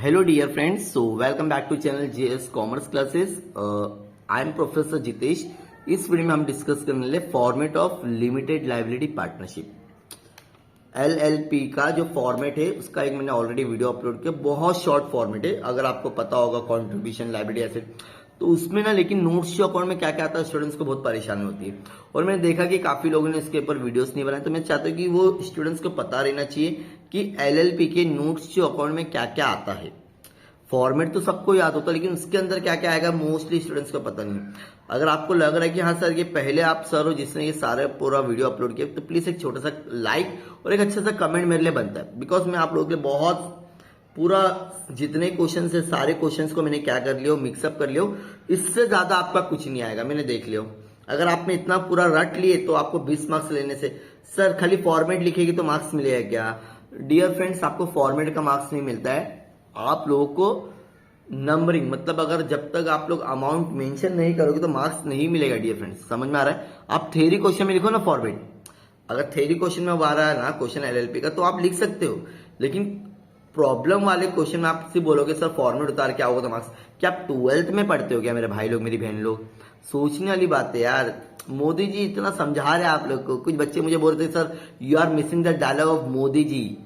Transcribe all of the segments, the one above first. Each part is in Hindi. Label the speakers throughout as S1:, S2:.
S1: Hello dear friends, so welcome back to channel JS Commerce Classes. I am Professor Jitesh. इस वीडियो में हम डिस्कस करने वाले format of limited liability partnership LLP का जो फॉर्मेट है उसका एक मैंने ऑलरेडी वीडियो अपलोड किया. बहुत शॉर्ट फॉर्मेट है. अगर आपको पता होगा कंट्रीब्यूशन लाइबिलिटी एसेट तो उसमें ना लेकिन नोट्स जो अकाउंट में क्या क्या आता है स्टूडेंट्स को बहुत परेशानी होती है. और मैंने देखा कि काफी लोगों ने इसके ऊपर वीडियोस नहीं बनाए, तो मैं चाहता हूँ कि वो स्टूडेंट्स को पता रहना चाहिए कि LLP के नोट्स जो अकाउंट में क्या क्या आता है. फॉर्मेट तो सबको याद होता है लेकिन उसके अंदर क्या क्या आएगा मोस्टली स्टूडेंट्स को पता नहीं. अगर आपको लग रहा है कि हाँ सर ये पहले आप सर हो जिसने ये सारे पूरा वीडियो अपलोड किया, तो प्लीज एक छोटा सा लाइक और एक अच्छा सा कमेंट मेरे लिए बनता है. बिकॉज मैं आप लोगों के लिए बहुत पूरा जितने क्वेश्चन है सारे क्वेश्चंस को मैंने क्या कर लिया, मिक्सअप कर लिया. इससे ज्यादा आपका कुछ नहीं आएगा, मैंने देख लिया. अगर आपने इतना पूरा रट लिए तो आपको 20 मार्क्स लेने से सर खाली फॉर्मेट लिखेगी तो मार्क्स मिलेगा क्या? डियर फ्रेंड्स, आपको फॉर्मेट का मार्क्स नहीं मिलता है. आप लोगों को नंबरिंग मतलब अगर जब तक आप लोग अमाउंट मेंशन नहीं करोगे तो मार्क्स नहीं मिलेगा. डियर फ्रेंड्स, समझ में आ रहा है? आप थ्योरी क्वेश्चन में लिखो ना फॉर्मेट. अगर थ्योरी क्वेश्चन में आ रहा है ना क्वेश्चन LLP का तो आप लिख सकते हो. लेकिन प्रॉब्लम वाले क्वेश्चन में आप सिर्फ बोलोगे सर फॉर्मेट उतार क्या होगा तो मार्क्स. क्या आप 12th में पढ़ते हो क्या मेरे भाई लोग, मेरी बहन लोग? सोचने वाली बात है यार. मोदी जी इतना समझा रहे आप लोग को. कुछ बच्चे मुझे बोल रहे थे sir you are missing the dialogue of Modi ji.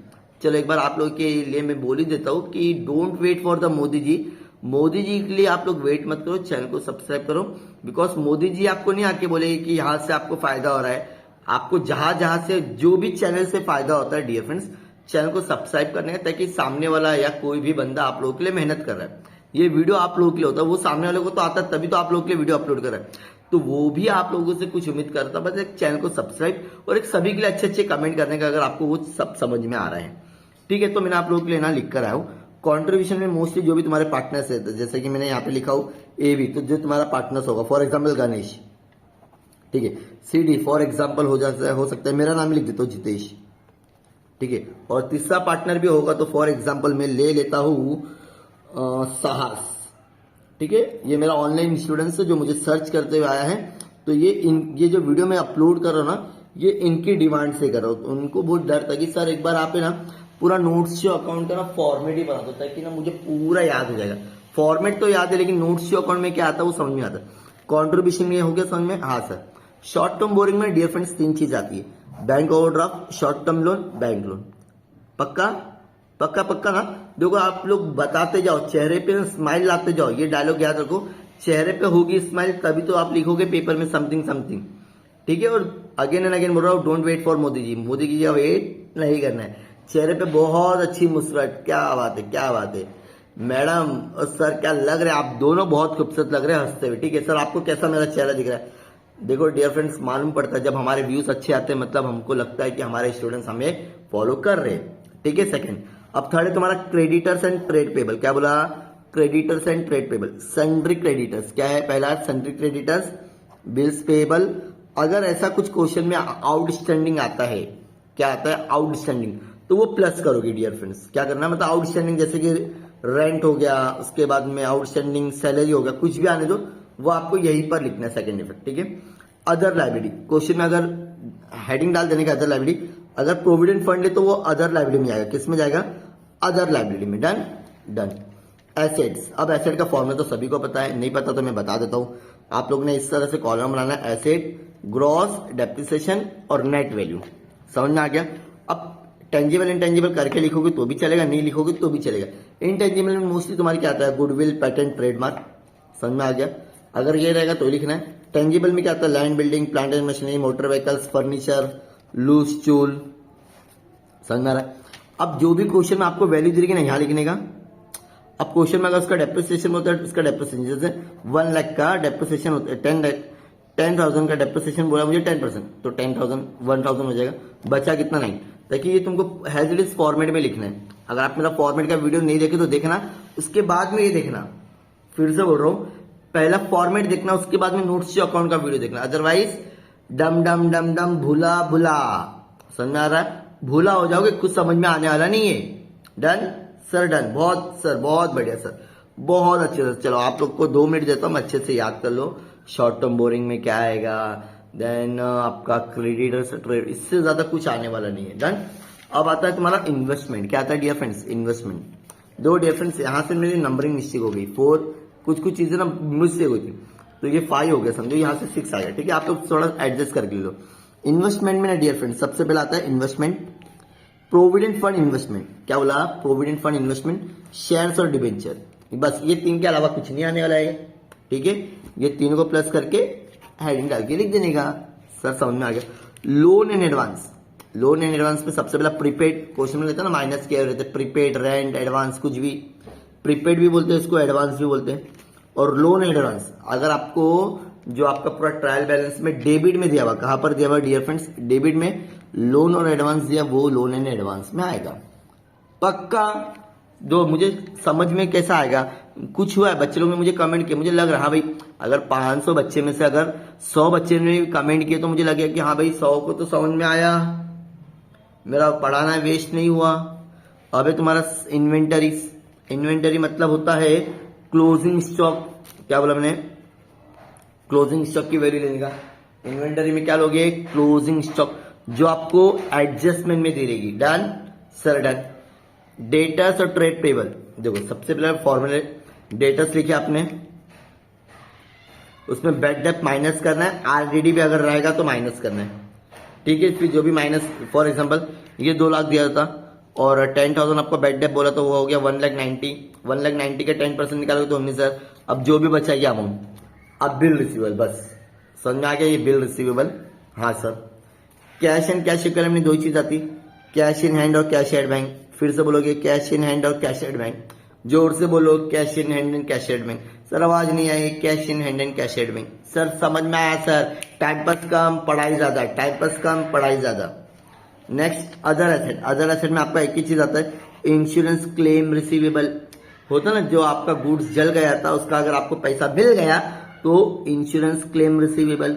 S1: चलो एक बार आप लोग के लिए मैं बोल ही देता हूँ कि don't wait for the Modi ji. Modi ji के लिए आप लोग वेट मत करो, चैनल को सब्सक्राइब करो. बिकॉज मोदी जी आपको नहीं आके बोलेगी कि यहाँ से आपको फायदा हो रहा है. आपको जहां जहां से जो भी चैनल से फायदा होता है डियर फ्रेंड्स, चैनल को सब्सक्राइब करने का, ताकि सामने वाला या कोई भी बंदा आप लोगों के लिए मेहनत कर रहा है. ये वीडियो आप लोगों के लिए होता है, वो सामने वाले को तो आता है तभी तो आप लोगों के लिए वीडियो अपलोड कर रहा है. तो वो भी आप लोगों से कुछ उम्मीद करता है. बस एक चैनल को सब्सक्राइब और एक सभी के लिए अच्छे अच्छे कमेंट करने का, अगर आपको वो सब समझ में आ रहा है. ठीक है, तो मैंने आप लोगों के लिए ना लिख कर आया हूँ. कॉन्ट्रीब्यूशन में मोस्टली जो भी तुम्हारे पार्टनर्स है, जैसे कि मैंने यहाँ पे लिखा हूँ AB, तो जो तुम्हारा पार्टनर्स होगा फॉर एग्जाम्पल गणेश. ठीक है, CD फॉर एग्जाम्पल हो सकता है मेरा नाम लिख देता हूँ जितेश. ठीक है, और तीसरा पार्टनर भी होगा तो फॉर एग्जाम्पल मैं ले लेता हूँ साहस. ठीक है, ये मेरा ऑनलाइन स्टूडेंट्स है जो मुझे सर्च करते हुए आया है. तो ये जो वीडियो मैं अपलोड कर रहा हूँ ना, ये इनकी डिमांड से कर रहा हूँ. तो उनको बहुत डर था कि सर एक बार आप है ना पूरा नोट्स जो अकाउंट का ना फॉर्मेट ही बना दो ताकि ना मुझे पूरा याद हो जाएगा. फॉर्मेट तो याद है लेकिन नोट्स जो अकाउंट में क्या आता है वो समझ में आता है. कॉन्ट्रीब्यूशन ये हो गया समझ में? हाँ सर. शॉर्ट टर्म बोरिंग में डियर फ्रेंड्स 3 चीज आती है: bank overdraft, short term loan, bank loan. पक्का पक्का पक्का ना? देखो आप लोग बताते जाओ, चेहरे पे स्माइल लाते जाओ. ये डायलॉग याद रखो, चेहरे पे होगी स्माइल तभी तो आप लिखोगे पेपर में समथिंग समथिंग. ठीक है, और अगेन एंड अगेन बोल रहा हूँ don't wait for Modi ji. Modi जी का वेट नहीं करना है. चेहरे पे बहुत अच्छी मुस्कुराहट. क्या बात है, क्या बात है मैडम और सर, क्या लग रहा है आप दोनों, बहुत खूबसूरत लग रहे हैं हंसते हुए. ठीक है सर, आपको कैसा मेरा चेहरा दिख रहा है? देखो डियर फ्रेंड्स, मालूम पड़ता है जब हमारे व्यूज अच्छे आते हैं, मतलब हमको लगता है कि हमारे स्टूडेंट्स हमें फॉलो कर रहे हैं. ठीक है, सेकंड. अब थर्ड है तुम्हारा क्रेडिटर्स एंड ट्रेड पेबल. क्या बोला? Creditors and trade payable. Sundry creditors क्या है? पहला सन्ड्री क्रेडिटर्स, बिल्स पेबल. अगर ऐसा कुछ क्वेश्चन में आउटस्टैंडिंग आता है, क्या आता है? आउटस्टैंडिंग, तो वो प्लस करोगे डियर फ्रेंड्स. क्या करना है? मतलब आउटस्टैंडिंग जैसे कि रेंट हो गया, उसके बाद में आउटस्टैंडिंग सैलरी हो गया, कुछ भी आने दो, वो आपको यहीं पर लिखना है सेकंड इफेक्ट. ठीक है, अदर लाइबिलिटी. क्वेश्चन में अगर हेडिंग डाल देने का अदर लाइबिलिटी, अगर प्रोविडेंट फंड है तो वो अदर लाइबिलिटी में आएगा. किस में जाएगा? अदर लाइबिलिटी में. Done done. एसेट्स. अब एसेट का फॉर्मूला तो सभी को पता है, नहीं पता तो मैं बता देता हूं. आप लोग ने इस तरह से कॉलम बनाना है: एसेट, ग्रॉस, डेप्रिसिएशन और नेट वैल्यू. समझ में आ गया? अब टेंजिबल इंटेंजिबल करके लिखोगे तो भी चलेगा, नहीं लिखोगे तो भी चलेगा. इंटेंजिबल में मोस्टली तुम्हारी क्या आता है? Goodwill, patent, trademark. समझ में आ गया? अगर ये रहेगा तो लिखना है. टेंजिबल में क्या आता है? Land, building, plant and machinery, motor vehicles, furniture, loose चूल. समझ में आ रहा है? अब जो भी क्वेश्चन में आपको वैल्यू दी ना यहाँ लिखने का. अब क्वेश्चन में अगर उसका डेप्रिसिएशन होता है, उसका डेप्रिसिएशन जैसे 1 लाख का डेप्रिसिएशन होता है, 10,000 का डेप्रिसिएशन बोला मुझे 10%, तो 10,000 1,000 हो जाएगा. बचा कितना? नहीं. ताकि ये तुमको हैज इट इज फॉर्मेट में लिखना है. अगर आप मेरा फॉर्मेट का वीडियो नहीं देखे तो देखना, उसके बाद में ये देखना. फिर से बोल रहा हूँ, पहला फॉर्मेट देखना, उसके बाद में नोट्स जो अकाउंट का वीडियो देखना. अदरवाइज डम डम डम डम भूला भूला. समझ में आ रहा है? भूला हो जाओगे, कुछ समझ में आने वाला नहीं है. Done sir, done. बहुत सर, बहुत बढ़िया सर, बहुत अच्छे सर. चलो आप लोग को 2 मिनट देता हूँ, अच्छे से याद कर लो. शॉर्ट टर्म बोरिंग में क्या आएगा, देन आपका क्रेडिटर्स ट्रेड, इससे ज्यादा कुछ आने वाला नहीं है. डन. अब आता है तुम्हारा इन्वेस्टमेंट. क्या आता है डियर फ्रेंड्स? इन्वेस्टमेंट. दो डिफरेंस, यहाँ से मेरी नंबरिंग मिस्टेक हो गई, 4 कुछ चीजें ना मिस्टेक हुई थी, तो ये 5 हो गया समझो, यहाँ से 6 आ गया। ठीक है, आप लोग थोड़ा एडजस्ट करके लो। इन्वेस्टमेंट में ना डियर फ्रेंड सबसे पहले आता है इन्वेस्टमेंट, प्रोविडेंट फंड इन्वेस्टमेंट। क्या बोला? प्रोविडेंट फंड इन्वेस्टमेंट, शेयर्स और डिबेंचर, बस ये 3 के अलावा कुछ नहीं आने वाला है। ठीक है, ये 3 को प्लस करके हेडिंग डाल के लिख देने का। सर समझ में आ गया। Loan and advance, loan and advance में सबसे पहला प्रीपेड, क्वेश्चन में रहता है ना माइनस किया रहता है, प्रीपेड, रेंट, एडवांस, कुछ भी प्रीपेड भी बोलते हैं इसको, एडवांस भी बोलते हैं। और लोन एंड एडवांस अगर आपको जो आपका पूरा ट्रायल बैलेंस में डेबिट में दिया हुआ, कहां पर दिया हुआ डियर फ्रेंड्स? डेबिट में लोन और एडवांस दिया, वो लोन एंड एडवांस में आएगा पक्का। जो मुझे समझ में कैसा आएगा, कुछ हुआ है बच्चे लोग ने मुझे कमेंट किया, मुझे लग रहा हाँ भाई अगर 500 बच्चे में से अगर 100 बच्चे ने कमेंट किए तो मुझे लगे कि हाँ भाई 100 को तो समझ में आया, मेरा पढ़ाना वेस्ट नहीं हुआ। अबे तुम्हारा इन्वेंटरी, इन्वेंटरी मतलब होता है क्लोजिंग स्टॉक। क्या बोला मैंने? क्लोजिंग स्टॉक की वैल्यू लेने का। इन्वेंटरी में क्या लोगे? क्लोजिंग स्टॉक, जो आपको एडजस्टमेंट में दे देगी। Done sir, done. डेटर्स और ट्रेड पेबल, देखो सबसे पहले फॉर्मूले, डेटर्स लिखे आपने, उसमें बैड डेट माइनस करना है, आरडीडी भी अगर रहेगा तो माइनस करना है। ठीक है, फिर जो भी माइनस, फॉर एग्जांपल ये 2 लाख दिया था और 10,000 आपको बैड डेट बोला तो वो हो गया 1,90,000, 1,90,000 का 10% निकालोगे तो हमने सर अब जो भी बचा ये अमाउंट, अब बिल रिसीवेबल, बस समझ में आ गया, ये बिल रिसीवेबल। हाँ sir. Cash and cash equal में 2 चीज आती, कैश इन हैंड और कैश एट बैंक। फिर से बोलोगे कैश इन हैंड और कैश एट बैंक, जोर से बोलो cash in hand and cash at bank. Sir आवाज नहीं आई, cash in hand and cash at bank. Sir समझ में आया सर, टाइम पास कम पढ़ाई ज्यादा, टाइम पास कम पढ़ाई ज्यादा। Next other asset, other asset में आपका एक ही चीज आता है, इंश्योरेंस क्लेम रिसीवेबल। होता ना जो आपका गुड्स जल गया था उसका अगर आपको पैसा मिल गया तो insurance claim receivable,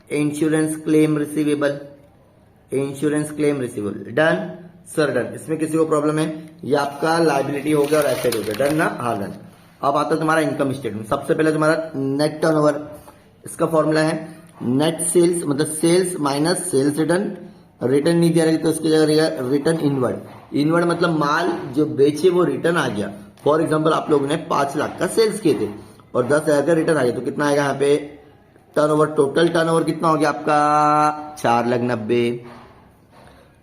S1: insurance claim receivable, insurance claim receivable. Done sir, done. इसमें किसी को प्रॉब्लम है? ये आपका लाइबिलिटी हो गया और एसेट हो गया। डन ना? हाँ डन। अब आता है तुम्हारा इनकम स्टेटमेंट। सबसे पहले तुम्हारा नेट टर्नओवर, इसका फॉर्मूला है नेट सेल्स, मतलब sales minus sales return. Return नहीं दिया रहेगा तो उसकी जगह रहेगा रिटर्न इनवर्ड। इनवर्ड मतलब माल जो बेचे वो रिटर्न आ गया। फॉर एग्जाम्पल आप लोगों ने 5 लाख का सेल्स किए थे और 10,000 का रिटर्न आ गया तो कितना आएगा यहाँ पे? टर्नओवर, टोटल टर्नओवर कितना हो गया आपका? 4,90,000।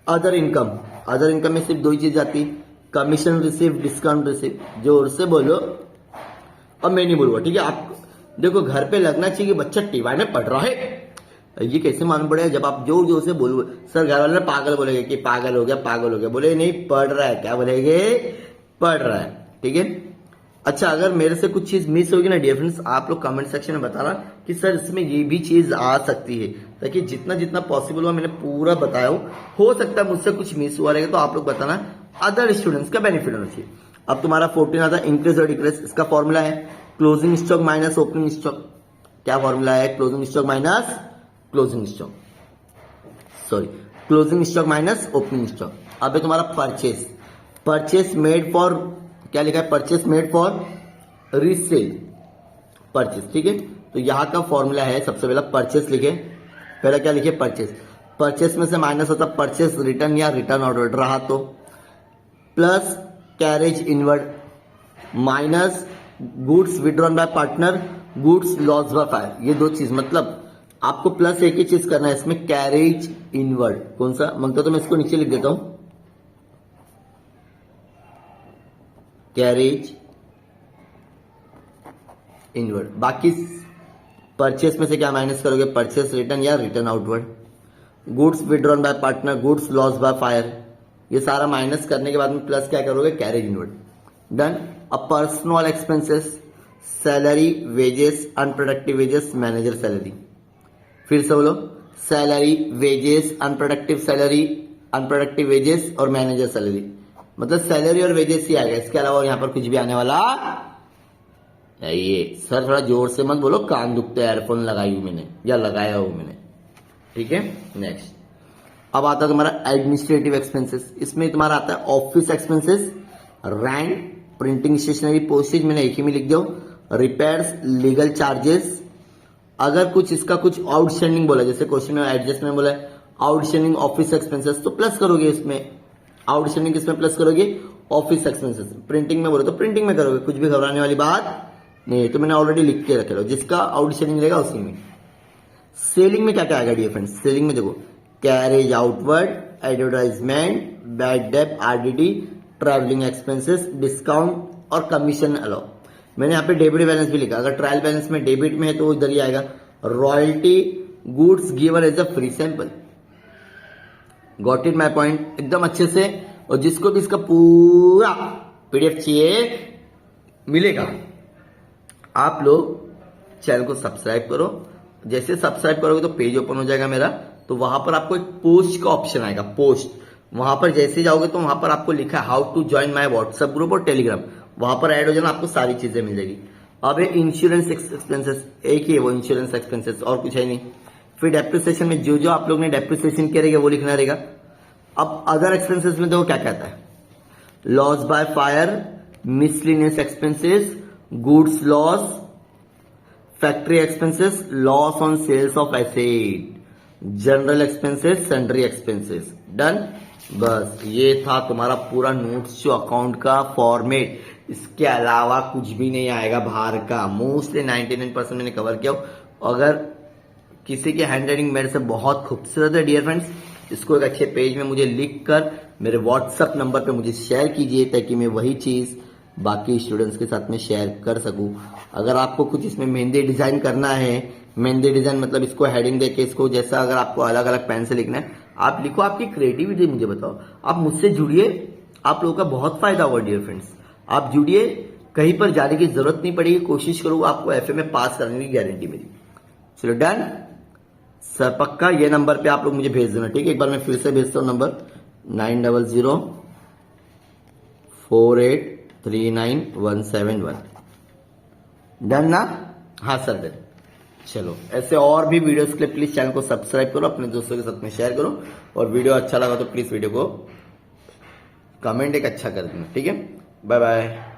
S1: अदर इनकम, अदर इनकम में सिर्फ 2 ही चीज आती, कमीशन रिसीव, डिस्काउंट रिसीव। जोर से बोलो और मैं नहीं बोलूंगा। ठीक है, आप देखो घर पे लगना चाहिए कि बच्चा टीवाई में पढ़ रहा है। ये कैसे मालूम पड़ेगा? जब आप जोर जोर से बोलो। सर घर वाले पागल बोलेंगे कि पागल हो गया, पागल हो गया। बोले नहीं, पढ़ रहा है। क्या बोलेंगे? पढ़ रहा है। ठीक है। अच्छा, अगर मेरे से कुछ चीज मिस होगी ना डियर फ्रेंड्स, आप लोग कमेंट सेक्शन में बताना कि सर इसमें ये भी चीज आ सकती है, ताकि जितना जितना पॉसिबल हुआ मैंने पूरा बताया हो सकता है मुझसे कुछ मिस हुआ रहेगा तो आप लोग बताना, अदर स्टूडेंट्स का बेनिफिट होना चाहिए। अब तुम्हारा 14 आता है इंक्रीज और डिक्रीज। इसका फॉर्मूला है closing stock minus opening stock. क्या फॉर्मूला है? Closing stock minus closing stock, sorry closing stock minus opening stock. अब है तुम्हारा परचेस, परचेस मेड फॉर, क्या लिखा है? Purchase made for resale purchase. ठीक है, तो यहां का फॉर्मूला है सबसे पहला परचेस लिखे, पहला क्या लिखे? परचेस। परचेस में से माइनस होता परचेस रिटर्न या रिटर्न ऑर्डर रहा तो, plus carriage inward minus goods withdrawn bye partner, goods loss by fire. ये 2 चीज, मतलब आपको प्लस एक ही चीज करना है इसमें, कैरेज इनवर्ड। कौन सा मांगता तो मैं इसको नीचे लिख देता हूं, कैरेज इनवर्ड। बाकी परचेस में से क्या माइनस करोगे? परचेस रिटर्न या return outward. Goods withdrawn bye partner, goods loss by fire, ये सारा माइनस करने के बाद में प्लस क्या करोगे? Carriage inward. डन। अब personal expenses, salary, wages, unproductive wages, manager salary. फिर से बोलो, salary, wages, unproductive salary, unproductive wages और मैनेजर सैलरी। मतलब सैलरी और वेजेस ही आएगा, इसके अलावा यहाँ पर कुछ भी आने वाला ये। सर थोड़ा जोर से मत बोलो, कान दुखते हैं, एयरफोन लगाई हूं मैंने या लगाया हूं मैंने। ठीक है। नेक्स्ट अब आता है तुम्हारा एडमिनिस्ट्रेटिव एक्सपेंसेस। इसमें तुम्हारा आता है office expenses, rent, printing stationery, postage, मैंने एक ही में लिख दिया, रिपेयर्स, लीगल चार्जेस। अगर कुछ इसका कुछ आउटस्टैंडिंग बोला, जैसे क्वेश्चन में एडजस्टमेंट बोला आउटस्टैंडिंग ऑफिस एक्सपेंसेस, तो प्लस करोगे इसमें। आउटस्टैंडिंग किसमें प्लस करोगे? ऑफिस एक्सपेंसेस, प्रिंटिंग में बोले तो प्रिंटिंग में करोगे, कुछ भी घबराने वाली बात नहीं, तो मैंने ऑलरेडी लिख के रखे लो, जिसका आउटस्टैंडिंग रहेगा उसी में। सेलिंग में क्या क्या आएगा डियर फ्रेंड्स, सेलिंग में देखो carriage outward, advertisement, bad debt, RDD, travelling expenses, discount और कमीशन अलाउ। मैंने यहाँ पे डेबिट बैलेंस भी लिखा, अगर ट्रायल बैलेंस में डेबिट में है तो इधर ही आएगा। Royalty, goods given as a free sample. Got it my point एकदम अच्छे से। और जिसको भी इसका पूरा पीडीएफ चाहिए मिलेगा, आप लोग चैनल को सब्सक्राइब करो। जैसे सब्सक्राइब करोगे तो पेज ओपन हो जाएगा मेरा, तो वहां पर आपको एक पोस्ट का ऑप्शन आएगा, पोस्ट। वहां पर जैसे जाओगे तो वहां पर आपको लिखा है how to join my WhatsApp group और टेलीग्राम, वहां पर ऐड हो जाना, आपको सारी चीजें मिल जाएगी। अब ये इंश्योरेंस एक्सपेंसेस एक ही है, वो इंश्योरेंस एक्सपेंसेस, और कुछ है नहीं। फिर डेप्रिसिएशन में जो जो आप लोग ने डेप्रिसिएशन किया रहेगा वो लिखना रहेगा। अब अदर एक्सपेंसेस में देखो क्या कहता है, loss by fire, miscellaneous expenses, goods loss, factory expenses, loss on sales of asset, general expenses, sundry expenses. Done. बस ये था तुम्हारा पूरा नोट्स जो अकाउंट का फॉर्मेट, इसके अलावा कुछ भी नहीं आएगा बाहर का। मोस्टली 99% मैंने कवर किया। अगर किसी की हैंड राइटिंग मेरे से बहुत खूबसूरत है डियर फ्रेंड्स, इसको एक अच्छे पेज में मुझे लिख कर मेरे व्हाट्सएप नंबर पे मुझे शेयर कीजिए, ताकि मैं वही चीज बाकी स्टूडेंट्स के साथ में शेयर कर सकूं। अगर आपको कुछ इसमें मेहंदी डिजाइन करना है, मेहंदी डिजाइन मतलब इसको हेडिंग देके इसको जैसा अगर आपको अलग अलग पेन से लिखना है आप लिखो, आपकी क्रिएटिविटी मुझे बताओ। आप मुझसे जुड़िए, आप लोगों का बहुत फायदा होगा डियर फ्रेंड्स। आप जुड़िए, कहीं पर जाने की जरूरत नहीं पड़ेगी, कोशिश करो आपको एफए में पास करने की गारंटी मेरी। चलो डन सर, पक्का ये नंबर पे आप लोग मुझे भेज देना, ठीक है। एक बार मैं फिर से भेजता हूँ नंबर 9004839171। डन ना? हाँ सर डन। चलो ऐसे और भी वीडियोस के लिए प्लीज चैनल को सब्सक्राइब करो, अपने दोस्तों के साथ में शेयर करो, और वीडियो अच्छा लगा तो प्लीज वीडियो को कमेंट एक अच्छा कर देना, ठीक है। Bye bye.